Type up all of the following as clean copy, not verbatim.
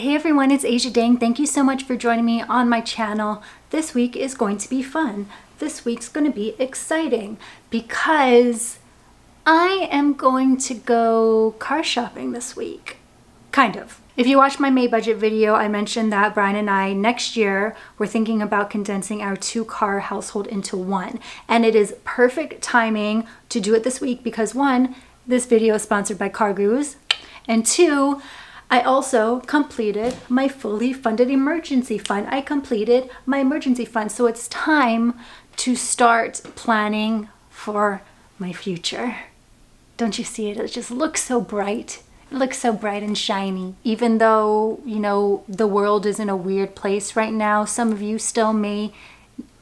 Hey everyone, it's Asia Dang. Thank you so much for joining me on my channel. This week is going to be fun. This week's going to be exciting because I am going to go car shopping this week. Kind of. If you watched my May budget video, I mentioned that Brian and I next year we're thinking about condensing our 2-car household into one. And it is perfect timing to do it this week because 1, this video is sponsored by Car Gurus, and 2, I also completed my fully funded emergency fund. I completed my emergency fund, so it's time to start planning for my future. Don't you see it? It just looks so bright. It looks so bright and shiny. Even though, you know, the world is in a weird place right now, some of you still may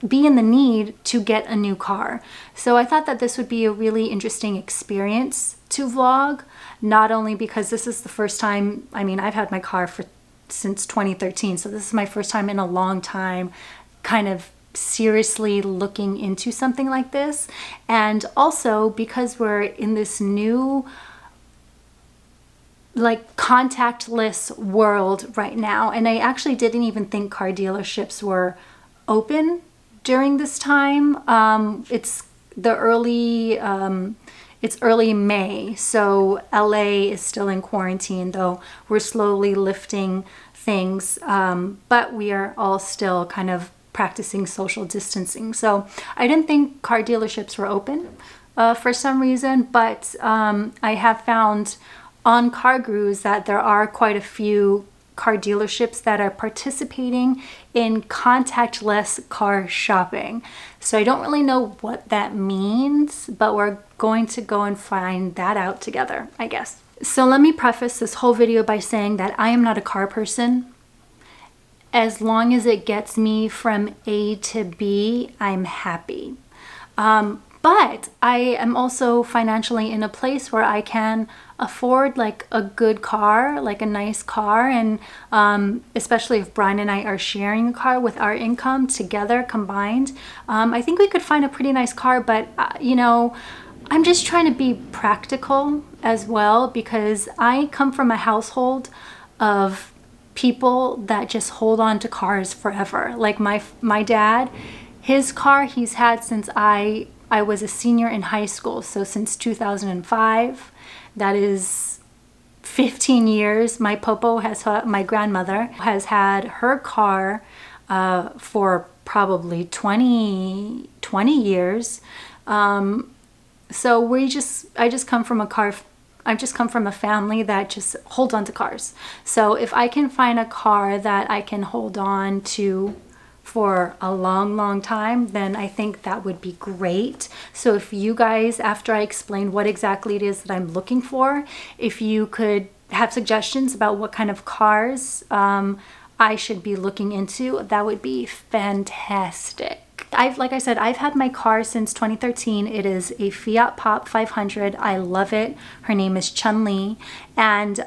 be in the need to get a new car. So I thought that this would be a really interesting experience to vlog, not only because this is the first time, I mean, I've had my car since 2013, so this is my first time in a long time kind of seriously looking into something like this, and also because we're in this new like contactless world right now, and I actually didn't even think car dealerships were open during this time. It's early May, so LA is still in quarantine, though we're slowly lifting things, but we are all still kind of practicing social distancing. So I didn't think car dealerships were open for some reason, but I have found on Car Gurus that there are quite a few car dealerships that are participating in contactless car shopping. So I don't really know what that means, but we're going to go and find that out together, I guess. So let me preface this whole video by saying that I am not a car person. As long as it gets me from A to B, I'm happy. But I am also financially in a place where I can afford like a good car, like a nice car, and especially if Brian and I are sharing a car with our income together combined, I think we could find a pretty nice car. But you know, I'm just trying to be practical as well, because I come from a household of people that just hold on to cars forever. Like my dad, his car he's had since I was a senior in high school, so since 2005. That is 15 years. My my grandmother has had her car for probably 20 years. So I just come from a family that just holds on to cars. So if I can find a car that I can hold on to for a long time, then I think that would be great. So if you guys, after I explain what exactly it is that I'm looking for, if you could have suggestions about what kind of cars I should be looking into, that would be fantastic. Like I said, I've had my car since 2013. It is a Fiat Pop 500. I love it. Her name is Chun-Li. And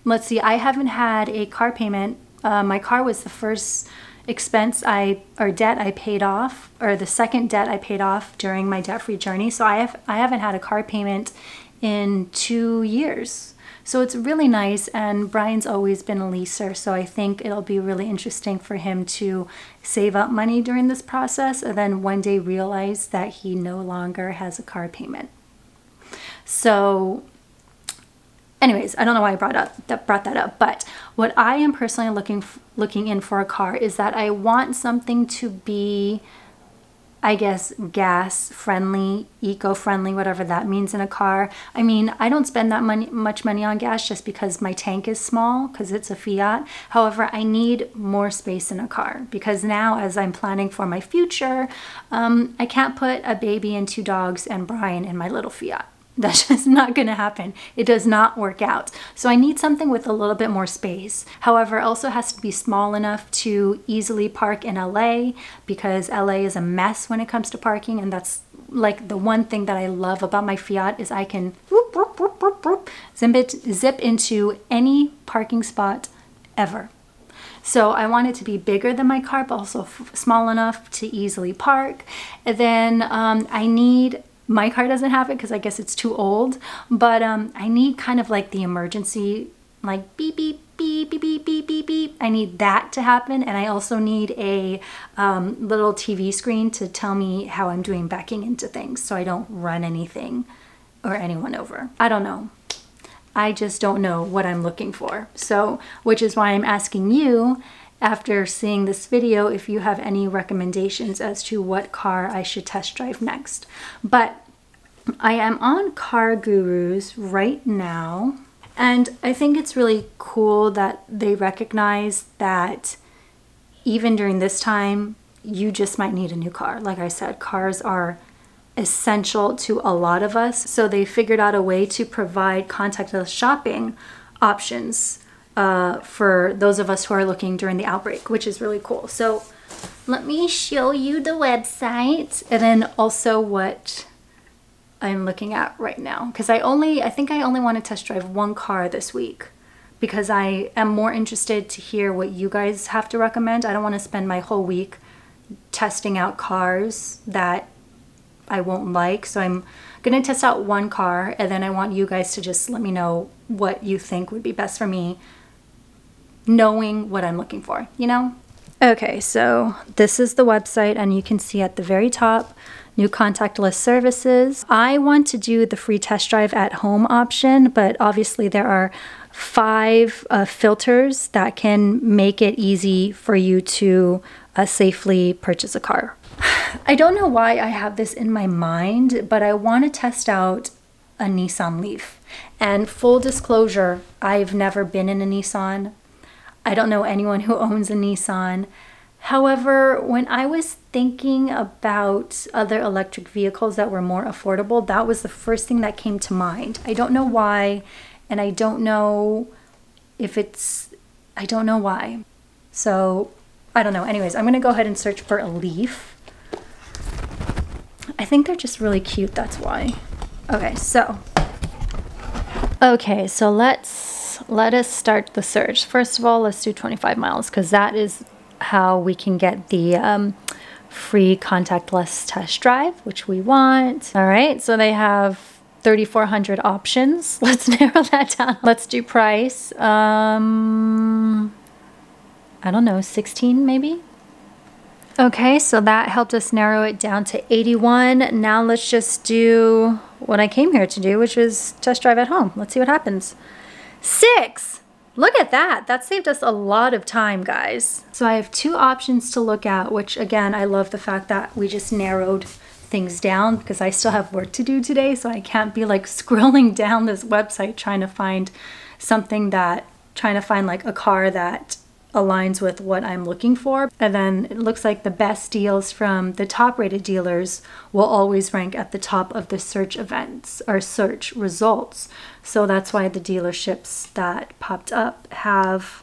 let's see, I haven't had a car payment. My car was the first expense debt I paid off, or the second debt I paid off during my debt-free journey. So I haven't had a car payment in 2 years. So it's really nice, and Brian's always been a leaser, so I think it'll be really interesting for him to save up money during this process and then one day realize that he no longer has a car payment. So anyways, I don't know why I brought that up, but what I am personally looking in for a car is that I want something to be, I guess, gas friendly, eco-friendly, whatever that means in a car. I mean, I don't spend that much money on gas just because my tank is small, because it's a Fiat. However, I need more space in a car because now, as I'm planning for my future, I can't put a baby and 2 dogs and Brian in my little Fiat. That's just not going to happen. It does not work out. So I need something with a little bit more space. However, it also has to be small enough to easily park in LA, because LA is a mess when it comes to parking. And that's like the one thing that I love about my Fiat is I can whoop, whoop, whoop, whoop, whoop, zip into any parking spot ever. So I want it to be bigger than my car, but also small enough to easily park. And then my car doesn't have it because I guess it's too old, but I need kind of like the emergency, like beep, beep, beep, beep, I need that to happen, and I also need a little TV screen to tell me how I'm doing backing into things so I don't run anything or anyone over. I don't know. I just don't know what I'm looking for. So, which is why I'm asking you, after seeing this video, if you have any recommendations as to what car I should test drive next. But I am on Car Gurus right now, and I think it's really cool that they recognize that even during this time, you just might need a new car. Like I said, cars are essential to a lot of us. So they figured out a way to provide contactless shopping options for those of us who are looking during the outbreak, which is really cool. So let me show you the website and then also what I'm looking at right now. Because I think I only want to test drive one car this week because I am more interested to hear what you guys have to recommend. I don't want to spend my whole week testing out cars that I won't like. So I'm gonna test out one car, and then I want you guys to just let me know what you think would be best for me, knowing what I'm looking for, you know? Okay, so this is the website, and you can see at the very top, new contactless services. I want to do the free test drive at home option, but obviously there are 5 filters that can make it easy for you to safely purchase a car. I don't know why I have this in my mind, but I want to test out a Nissan Leaf. And full disclosure, I've never been in a Nissan. I don't know anyone who owns a Nissan. However, when I was thinking about other electric vehicles that were more affordable, that was the first thing that came to mind. I don't know why, and I don't know I don't know why. So, I don't know. Anyways, I'm going to go ahead and search for a Leaf. I think they're just really cute, that's why. Okay, so let us start the search. First of all, let's do 25 miles because that is how we can get the free contactless test drive, which we want. All right, so they have 3,400 options. Let's narrow that down. Let's do price. I don't know, 16 maybe? Okay, so that helped us narrow it down to 81. Now let's just do what I came here to do, which is test drive at home. Let's see what happens. 6! Look at that. That saved us a lot of time, guys. So I have 2 options to look at, which again, I love the fact that we just narrowed things down because I still have work to do today, so I can't be like scrolling down this website trying to find like a car that aligns with what I'm looking for. And then it looks like the best deals from the top rated dealers will always rank at the top of the search events or search results. So that's why the dealerships that popped up have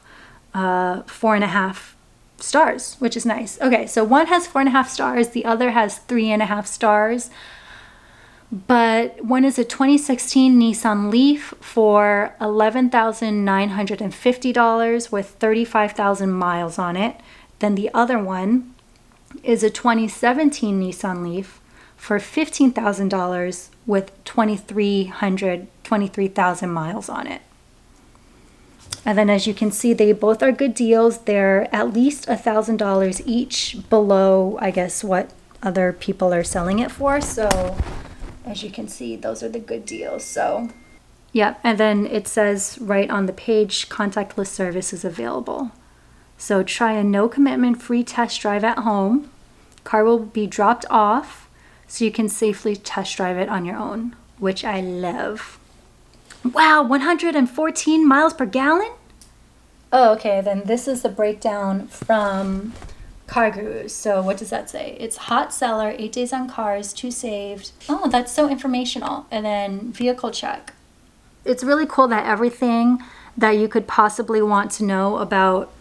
4.5 stars, which is nice. Okay, so one has 4.5 stars, the other has 3.5 stars. But one is a 2016 Nissan Leaf for $11,950 with 35,000 miles on it. Then the other one is a 2017 Nissan Leaf for $15,000 with 23,000 miles on it. And then as you can see, they both are good deals. They're at least $1,000 each below, I guess, what other people are selling it for. So as you can see, those are the good deals. So yeah, and then it says right on the page, contactless service is available. So try a no commitment free test drive at home. Car will be dropped off so you can safely test drive it on your own, which I love. Wow, 114 miles per gallon? Oh, okay, then this is the breakdown from Car Gurus. So what does that say? It's hot seller, 8 days on cars, 2 saved. Oh, that's so informational. And then vehicle check. It's really cool that everything that you could possibly want to know about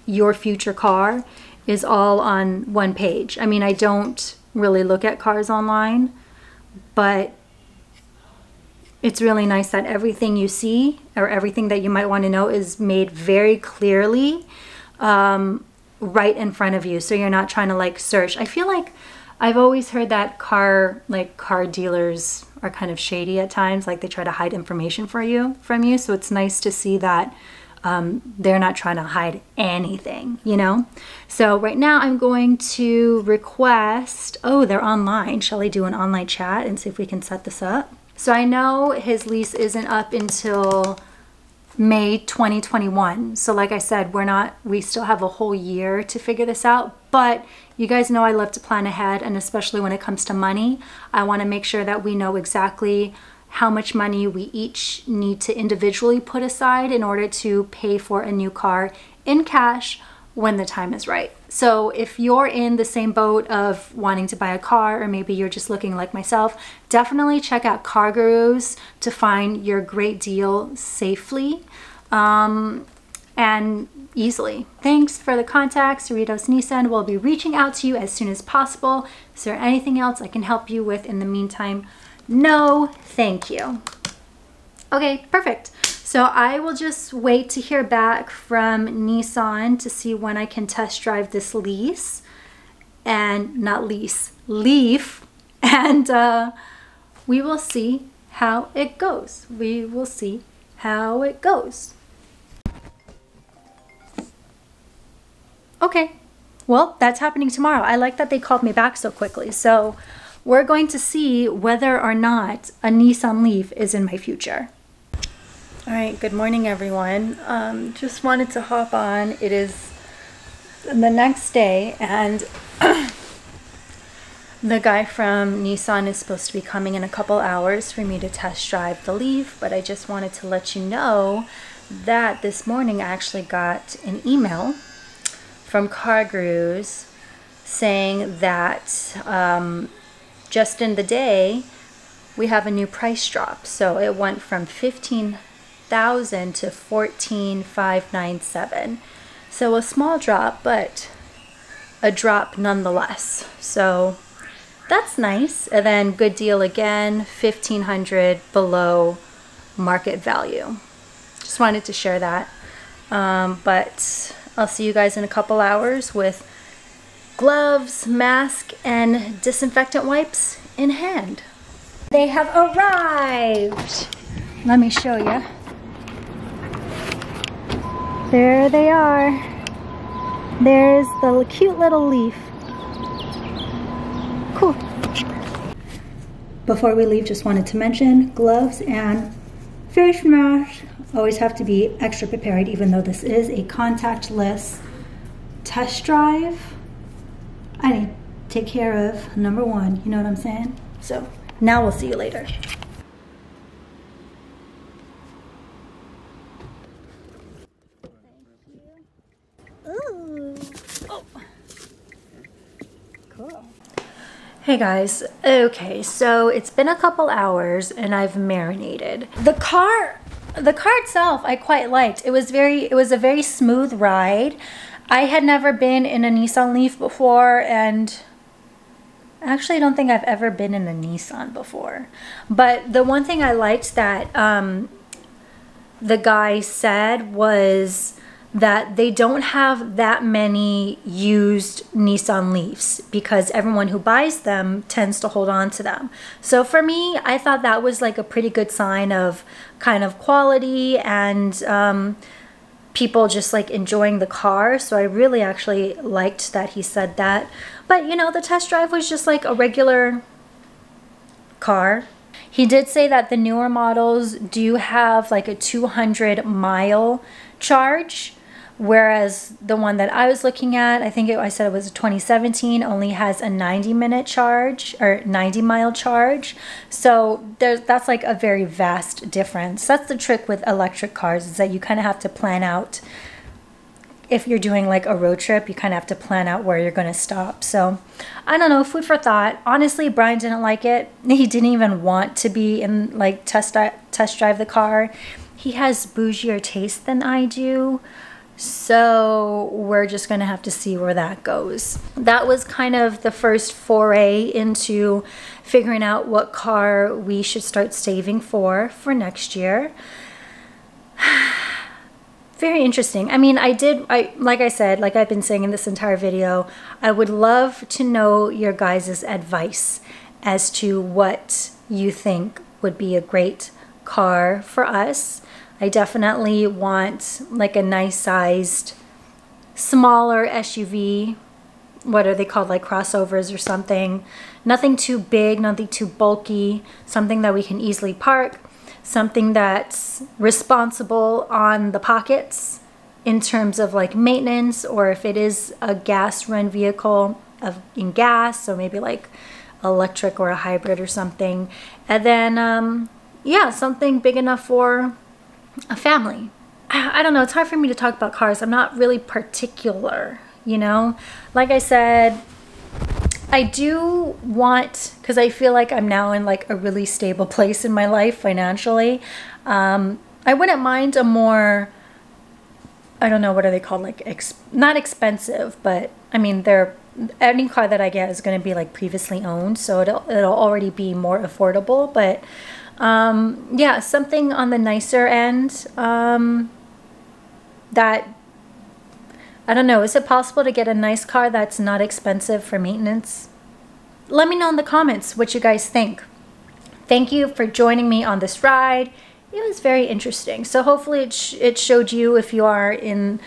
your future car is all on one page. I mean, I don't really look at cars online, but it's really nice that everything you see or everything that you might want to know is made very clearly right in front of you, so you're not trying to like search. I feel like I've always heard that car dealers are kind of shady at times, like they try to hide information from you. So it's nice to see that they're not trying to hide anything, you know? So right now I'm going to request, oh, they're online. Shall I do an online chat and see if we can set this up? So I know his lease isn't up until May 2021. So like I said, we still have a whole year to figure this out, but you guys know I love to plan ahead, and especially when it comes to money, I want to make sure that we know exactly how much money we each need to individually put aside in order to pay for a new car in cash when the time is right. So if you're in the same boat of wanting to buy a car, or maybe you're just looking like myself, definitely check out Car Gurus to find your great deal safely and easily. Thanks for the contacts. Cerritos Nissan will be reaching out to you as soon as possible. Is there anything else I can help you with in the meantime? No, thank you. Okay, perfect. So I will just wait to hear back from Nissan to see when I can test drive this lease, and not lease, Leaf, and we will see how it goes. We will see how it goes. Okay, well, that's happening tomorrow. I like that they called me back so quickly. So we're going to see whether or not a Nissan Leaf is in my future. All right, good morning, everyone. Just wanted to hop on. It is the next day, and the guy from Nissan is supposed to be coming in a couple hours for me to test drive the Leaf, but I just wanted to let you know that this morning I actually got an email from Car Gurus saying that just in the day we have a new price drop. So it went from 15,000 to 14,597. So a small drop, but a drop nonetheless. So that's nice. And then good deal again, 1,500 below market value. Just wanted to share that. But I'll see you guys in a couple hours with gloves, mask, and disinfectant wipes in hand. They have arrived. Let me show you. There they are. There's the cute little Leaf. Cool. Before we leave, just wanted to mention gloves and face mask always have to be extra prepared, even though this is a contactless test drive. I need to take care of number one, you know what I'm saying? So now we'll see you later. Ooh. Oh. Cool. Hey guys, okay, so it's been a couple hours and I've marinated. The car itself I quite liked. It was a very smooth ride. I had never been in a Nissan Leaf before, and actually I don't think I've ever been in a Nissan before. But the one thing I liked that the guy said was that they don't have that many used Nissan Leafs because everyone who buys them tends to hold on to them. So for me, I thought that was like a pretty good sign of kind of quality and people just like enjoying the car. So I really actually liked that he said that. But you know, the test drive was just like a regular car. He did say that the newer models do have like a 200-mile charge, whereas the one that I was looking at, I think I said it was a 2017, only has a 90-minute charge or 90-mile charge. So that's like a very vast difference. That's the trick with electric cars, is that you kind of have to plan out. If you're doing like a road trip, you kind of have to plan out where you're going to stop. So I don't know, food for thought. Honestly, Brian didn't like it. He didn't even want to be in like test drive the car. He has bougier taste than I do. So we're just going to have to see where that goes. That was kind of the first foray into figuring out what car we should start saving for next year. Very interesting. I mean, like I said, like I've been saying in this entire video, I would love to know your guys' advice as to what you think would be a great car for us. I definitely want like a nice sized, smaller SUV. What are they called, like crossovers or something? Nothing too big, nothing too bulky, something that we can easily park, something that's responsible on the pockets in terms of like maintenance, or if it is a gas run vehicle in gas, so maybe like electric or a hybrid or something. And then yeah, something big enough for a family. I don't know, it's hard for me to talk about cars. I'm not really particular, you know? Like I said, I do want, because I feel like I'm now in like a really stable place in my life financially. I wouldn't mind a more, I don't know, what are they called? Like, not expensive, but I mean, any car that I get is going to be like previously owned, so it'll already be more affordable. But yeah, something on the nicer end, that, I don't know, is it possible to get a nice car that's not expensive for maintenance? Let me know in the comments what you guys think. Thank you for joining me on this ride. It was very interesting. So hopefully it showed you, if you are in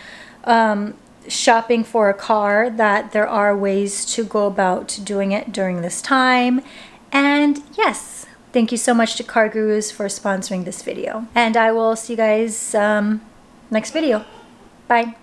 shopping for a car, that there are ways to go about doing it during this time. And yes, thank you so much to Car Gurus for sponsoring this video. And I will see you guys next video. Bye.